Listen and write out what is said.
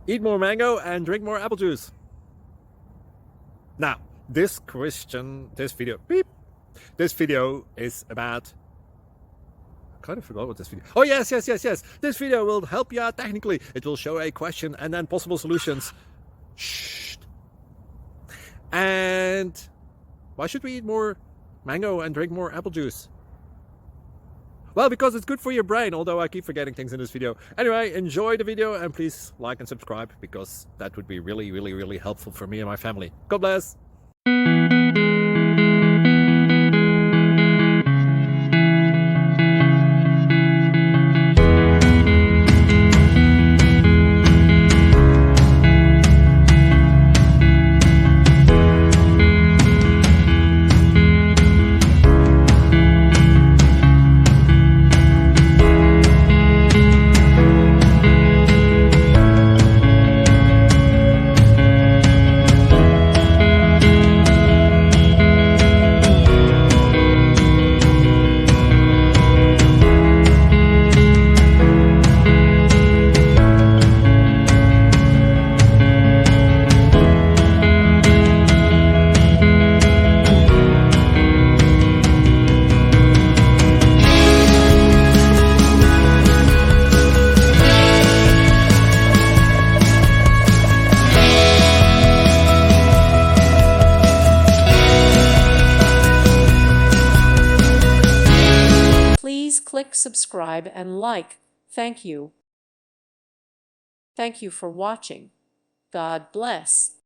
Eat more mango and drink more apple juice. Now, this video is about... I kind of forgot what this video... Oh, yes. This video will help you out technically. It will show a question and then possible solutions. Shh. And why should we eat more mango and drink more apple juice? Well, because it's good for your brain, although I keep forgetting things in this video. Anyway, enjoy the video and please like and subscribe, because that would be really helpful for me and my family. God bless! Please click subscribe and like. Thank you. Thank you for watching. God bless.